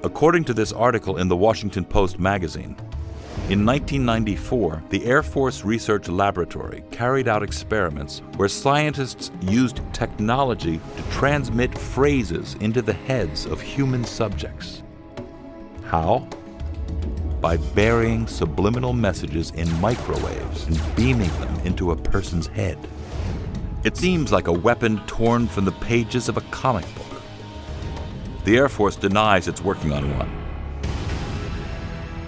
According to this article in the Washington Post magazine, in 1994, the Air Force Research Laboratory carried out experiments where scientists used technology to transmit phrases into the heads of human subjects. How? By burying subliminal messages in microwaves and beaming them into a person's head. It seems like a weapon torn from the pages of a comic book. The Air Force denies it's working on one.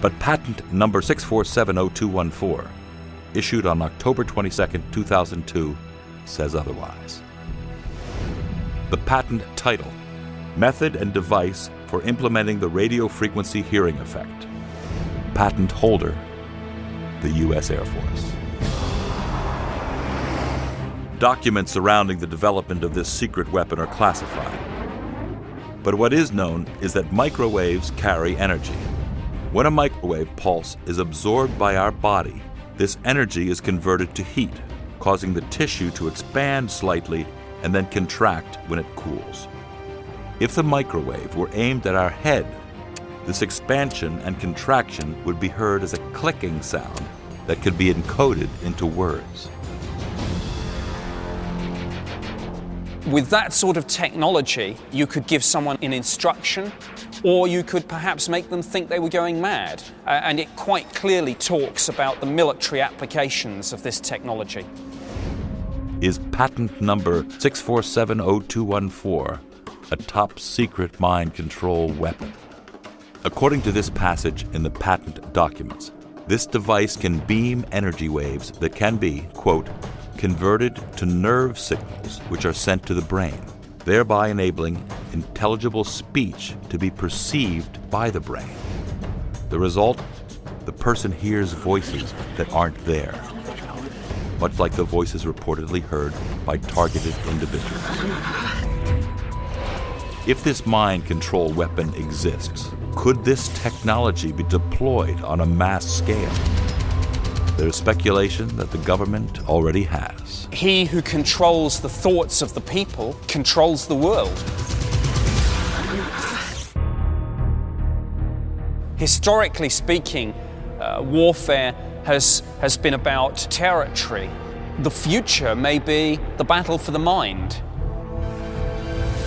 But patent number 6470214, issued on October 22, 2002, says otherwise. The patent title, Method and Device for Implementing the Radio Frequency Hearing Effect. Patent holder, the U.S. Air Force. Documents surrounding the development of this secret weapon are classified. But what is known is that microwaves carry energy. When a microwave pulse is absorbed by our body, this energy is converted to heat, causing the tissue to expand slightly and then contract when it cools. If the microwave were aimed at our head, this expansion and contraction would be heard as a clicking sound that could be encoded into words. With that sort of technology, you could give someone an instruction, or you could perhaps make them think they were going mad. And it quite clearly talks about the military applications of this technology. Is patent number 6470214 a top secret mind control weapon? According to this passage in the patent documents, this device can beam energy waves that can be, quote, converted to nerve signals which are sent to the brain, thereby enabling intelligible speech to be perceived by the brain. The result? The person hears voices that aren't there, much like the voices reportedly heard by targeted individuals. If this mind control weapon exists, could this technology be deployed on a mass scale? There's speculation that the government already has. He who controls the thoughts of the people controls the world. Historically speaking, warfare has been about territory. The future may be the battle for the mind.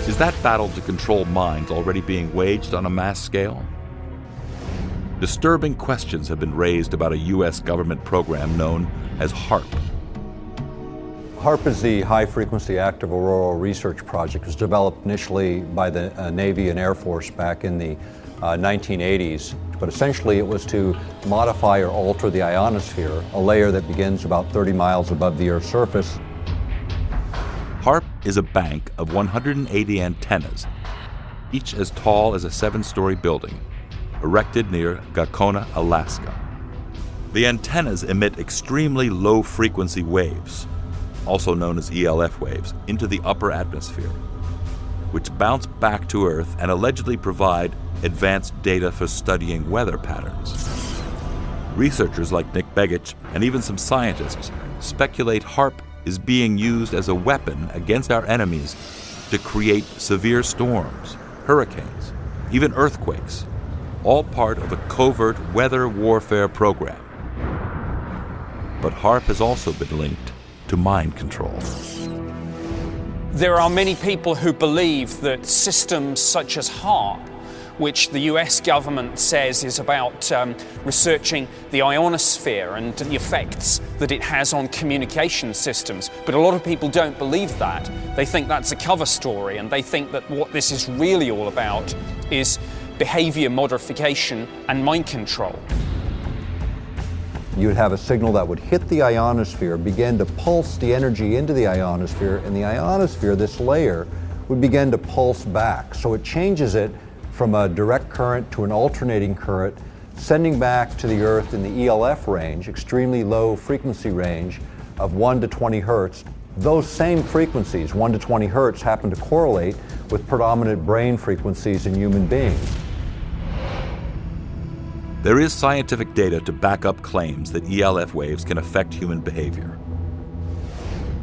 Is that battle to control minds already being waged on a mass scale? Disturbing questions have been raised about a U.S. government program known as HAARP. HAARP is the High Frequency Active Auroral Research Project. It was developed initially by the Navy and Air Force back in the 1980s. But essentially it was to modify or alter the ionosphere, a layer that begins about 30 miles above the Earth's surface. HAARP is a bank of 180 antennas, each as tall as a 7-story building, erected near Gakona, Alaska. The antennas emit extremely low-frequency waves, also known as ELF waves, into the upper atmosphere, which bounce back to Earth and allegedly provide advanced data for studying weather patterns. Researchers like Nick Begich and even some scientists speculate HAARP is being used as a weapon against our enemies to create severe storms, hurricanes, even earthquakes, all part of a covert weather warfare program. But HAARP has also been linked to mind control. There are many people who believe that systems such as HAARP, which the US government says is about researching the ionosphere and the effects that it has on communication systems. But a lot of people don't believe that. They think that's a cover story, and they think that what this is really all about is behavior modification and mind control. You would have a signal that would hit the ionosphere, begin to pulse the energy into the ionosphere, and the ionosphere, this layer, would begin to pulse back. So it changes it from a direct current to an alternating current, sending back to the Earth in the ELF range, extremely low frequency range of 1 to 20 hertz. Those same frequencies, 1 to 20 hertz, happen to correlate with predominant brain frequencies in human beings. There is scientific data to back up claims that ELF waves can affect human behavior.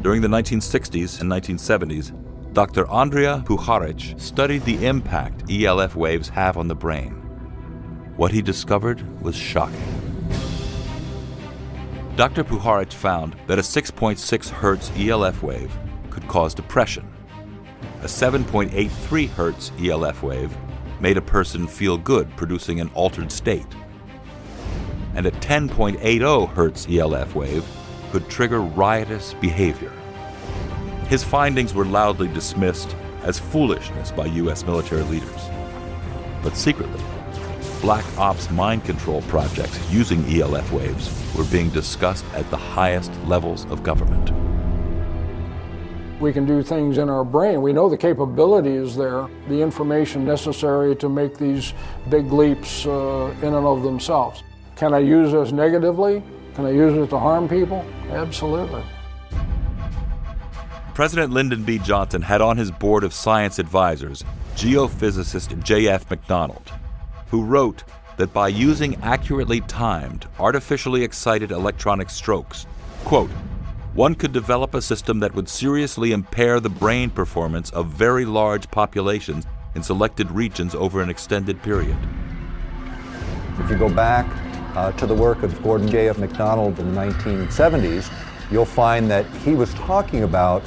During the 1960s and 1970s, Dr. Andrija Puharic studied the impact ELF waves have on the brain. What he discovered was shocking. Dr. Puharic found that a 6.6 Hz ELF wave could cause depression. A 7.83 Hz ELF wave made a person feel good, producing an altered state. And a 10.80 Hz ELF wave could trigger riotous behavior. His findings were loudly dismissed as foolishness by U.S. military leaders. But secretly, Black Ops mind control projects using ELF waves were being discussed at the highest levels of government. We can do things in our brain. We know the capability is there, the information necessary to make these big leaps in and of themselves. Can I use this negatively? Can I use it to harm people? Absolutely. President Lyndon B. Johnson had on his board of science advisors geophysicist J.F. McDonald, who wrote that by using accurately timed, artificially excited electronic strokes, quote, one could develop a system that would seriously impair the brain performance of very large populations in selected regions over an extended period. If you go back to the work of Gordon J.F. MacDonald in the 1970s, you'll find that he was talking about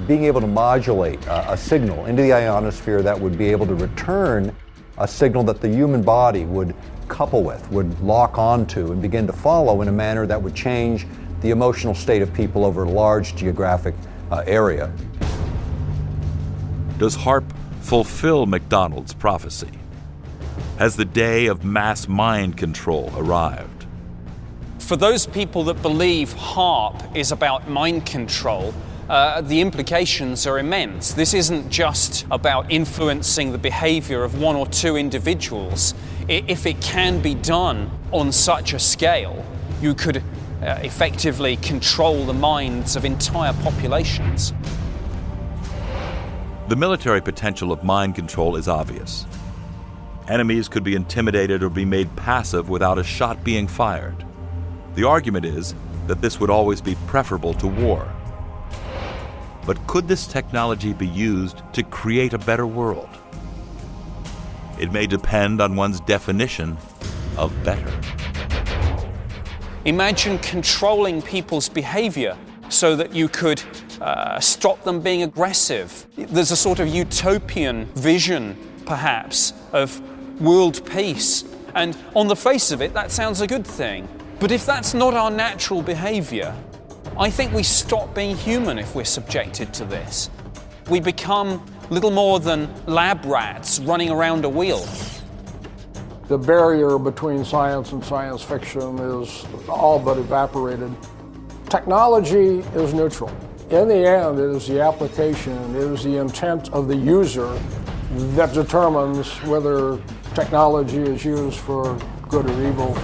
being able to modulate a signal into the ionosphere that would be able to return a signal that the human body would couple with, would lock onto and begin to follow in a manner that would change the emotional state of people over a large geographic area. Does HAARP fulfill MacDonald's prophecy? Has the day of mass mind control arrived? For those people that believe HAARP is about mind control, the implications are immense. This isn't just about influencing the behavior of one or two individuals. If it can be done on such a scale, you could effectively control the minds of entire populations. The military potential of mind control is obvious. Enemies could be intimidated or be made passive without a shot being fired. The argument is that this would always be preferable to war. But could this technology be used to create a better world? It may depend on one's definition of better. Imagine controlling people's behavior so that you could stop them being aggressive. There's a sort of utopian vision, perhaps, of world peace. And on the face of it, that sounds a good thing. But if that's not our natural behavior, I think we stop being human if we're subjected to this. We become little more than lab rats running around a wheel. The barrier between science and science fiction is all but evaporated. Technology is neutral. In the end, it is the application, it is the intent of the user that determines whether technology is used for good or evil.